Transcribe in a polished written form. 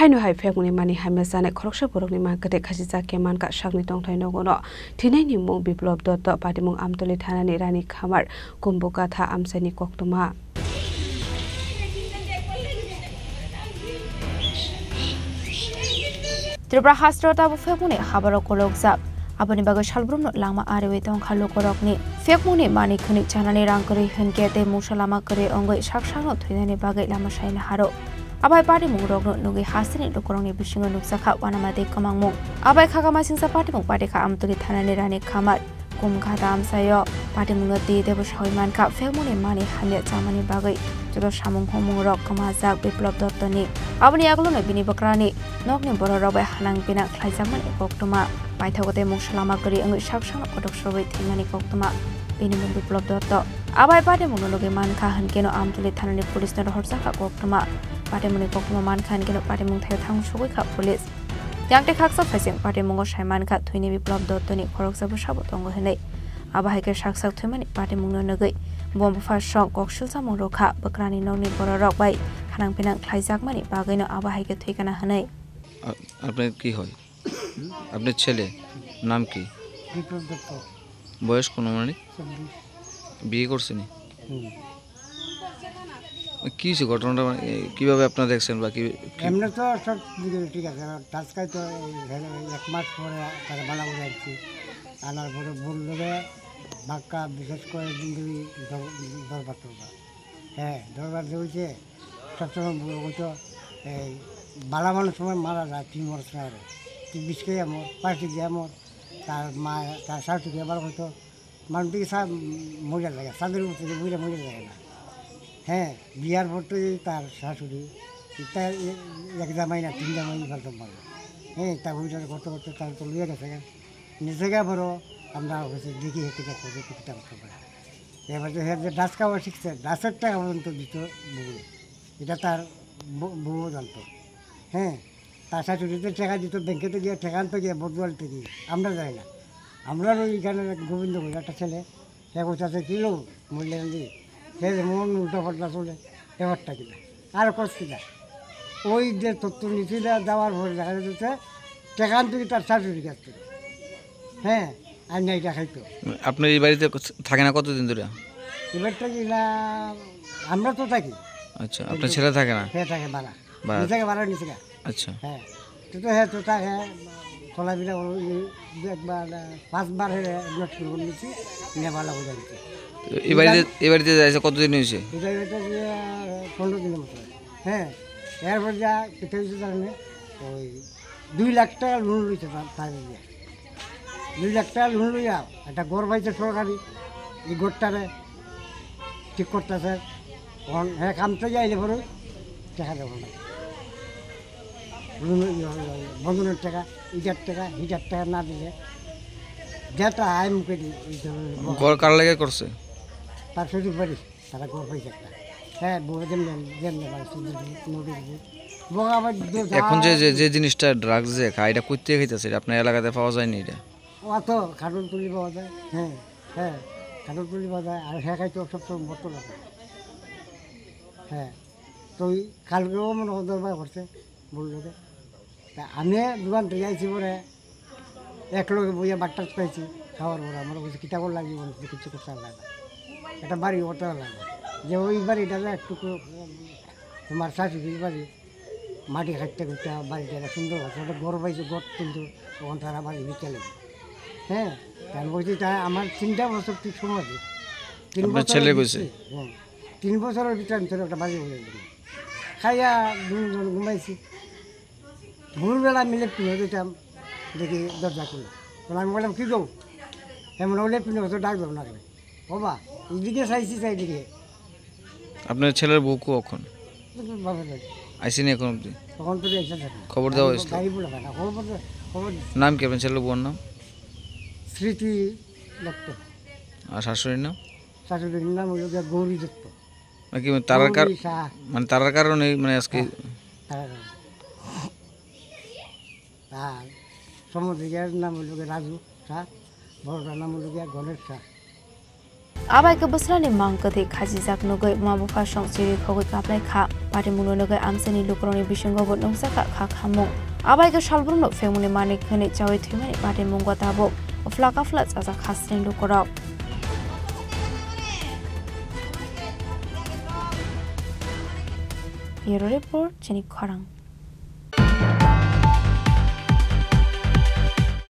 hainu hai phekuni mani haime jane khoroksa borokni ma kate khasi jake manka sakni tongthai nogono thinai ni mung biplop dot patimung amtoli thanani rani khamar kumbuka tha amsani koktuma Tripura Hastrota phekuni habaro kolokjak aboni bagai salbrumno lama arewe tong khalo korokni phekmuni mani khuni chanani rangkori hunke te musalama kore ongoi saksano thuinani bagai lama saina haro abai party mungrokno nugi hasini lokorongni bisingo nuksakha wanamade kamangmung abai khagama singsa party mung party kha amtuli thanani rani khamar kumkha damsayo party mungno ti debo soiman kha phekmuni mani hamya chamani bagai jodo samung homung rok kamajak biplop dottoni aboni aglono bini bakrani nokni bororok bai hanang bina khlaijamani koktuma paithagote musalama kori angi saksang kodok sobai thimani koktuma bini mung biplop dotto abai party mungno nugi mankha hankeno amtuli thanani police no horsakha koktuma party muni koktuma mankha hankeno party mung thayo thang sugoi kha police yangte khaksa phasing party mungo saiman kha thuini biplop dottoni khoroksabu sabotongo henai abahaike saksak thumani party mungno nugi bomb fasong kokshilsa mungrokha bakrani nongni bororok bai hanang pinang khlaijakmani bagaino abahaike thuikana hanai আপনার কি হয় আপনার ছেলে নাম কি বয়স কোন মানে বিয়ে করছেনি কি হয়েছে ঘটনাটা কিভাবে আপনারা দেখছেন বা কি এমনি তো সব ঠিক আছে টাচকাই তো এক মাস পরে তারা বালা করে আসছি আনার পরে বললো রে বাক্কা বিশেষ করে দিনগুলি দরবার হ্যাঁ দরবার হয়েছে সবসময় হয়তো এই বালা মানুষ সময় মারা যায় 3 বছর আগে 20 কে আমার 5 কে আমার তার মা তার শাশুড়ি আবার হয়তো মানুষটিকে সব মরে লাগে সাদের উপরে বুঝে মরে লাগে না হ্যাঁ বিয়ার পর তো তার শাশুড়ি তার এক জামাই না 3 জামাই ফেলতে পারে হ্যাঁ তা ওইটা করতে করতে তার তো লিয়ে গেছে নিজে গা বড় আমরা হচ্ছে দেখি হেঁটে দেখতে কিতাব করতে পারে এবার যে ডাস খাওয়া শিখছে ডাসের টাকা পর্যন্ত দিত বউ এটা তার বউ জানতো হ্যাঁ তার শাশুড়িতে টাকা দিত ব্যাংকেতে গিয়ে টাকা আনতে গিয়ে বদুয়ালতে গিয়ে আমরা যাই না আমরা ওইখানে গোবিন্দ বলে একটা ছেলে সে কোথাতে কিলো মূল্যায়ন দিয়ে সে মন উল্টো পাল্টা চলে এবারটা কিনা আর কষ্ট কিনা ওই যে তথ্য নীতিটা দেওয়ার পরে দেখা যাচ্ছে টাকা আনতে গিয়ে তার শাশুড়ি কাছ থেকে হ্যাঁ আর না এটা খাইতো আপনার এই বাড়িতে থাকে না কতদিন ধরে এবারটা কি না আমরা তো থাকি আচ্ছা আপনার ছেলে থাকে না হ্যাঁ থাকে বাড়া নিচে বাড়া নিচে আচ্ছা হ্যাঁ তো হ্যাঁ তো থাকে চলাফেরা একবার 5 বার নোট করে নিচ্ছি নেবালা হয়ে যাচ্ছে এই বাড়িতে যাইছে কতদিন হয়েছে এই জায়গাটা যে 15 দিনের মতো হ্যাঁ এরপর যা কেটে হয়েছে জানে ওই 2 লাখ টাকা লোন লইছে তার 2 লাখ টাকা লোন লইয়া একটা ঘর পাইছে সরকারি এই ঘরটারে ঠিক করতেছে হ্যাঁ কামতে যাইলে পরে টাকা দেবো না বন্ধনের টাকা ইটার টাকা হিটার টাকা না দিলে যেটা আয় মুখে দিই ঘর কার লাগে করছে তার শ্বশুর বাড়ি তারা ঘর পাইছে একটা হ্যাঁ এখন যে জিনিসটা ড্রাগস যে খায় এটা করতে খাইতেছে আপনার এলাকাতে পাওয়া যায়নি এটা অত খাটুন তুলি পাওয়া যায় হ্যাঁ হ্যাঁ খাটুন তুলি পাওয়া যায় আর হ্যাঁ খাইতে সবসময় বর্ত লাগে হ্যাঁ তো ওই কালকেও মনে হয় দরবার করছে বললো তা আমি দোকান থেকে যাইছি পরে এক লোকে বইয়া বাট্টা পাইছি খাওয়ার পরে আমার বলছে কিতাব লাগবে বলছে কিছু করতে লাগে না একটা বাড়ি ওটা লাগে যে ওই বাড়িটা একটু তোমার শাশুড়ির বাড়ি মাটি খাটতে করতে বাড়িটা সুন্দর আছে ওটা গড় পাইছে গড় কিন্তু তখন তারা বাড়ি বিকেলে হ্যাঁ আমি বলছি তা আমার 3টা বছর ঠিক সময় আছে 3 বছর ছেলে কইছে হ্যাঁ 3 বছরের ভিতরে একটা বাড়ি হয়ে গেল খাইয়া দুজন ঘুমাইছি ভোরবেলা মিলে পিনে দিতাম দেখি দরজা খুলে তখন আমি বললাম কী গো এমন হলে পিনে হতো ডাক দেবো না বাবা এইদিকে চাইছি চাইদিকে আপনার ছেলের বউ কখন বাবা যাই আইসিনি এখন অব্দি তখন তো এসে থাকে খবর দেওয়া হয়েছিল গাড়ি বলে না খবর নাম কি আপনার ছেলের বউর নাম স্মৃতি দত্ত আর শাশুড়ির নাম শাশুড়ির নাম হলো গৌরী দত্ত নাকি তারার কারণে মানে আজকে আর সমুদ্রের নাম হলো রাজু শাহ বড়টার নাম হলো Ganesh Shah abai ke busrani mangkati khaji jak nugoi mabufa song chiri khogoi kaplai kha Pati munonogai amsani lukroni bisingobo nungsaka khakhamung. Abai ga salbrumno femuni mani khani chawi thimani pati mungo tabo. Flaka flat asa khasrin lukorok. Bureau report Chini Kharang.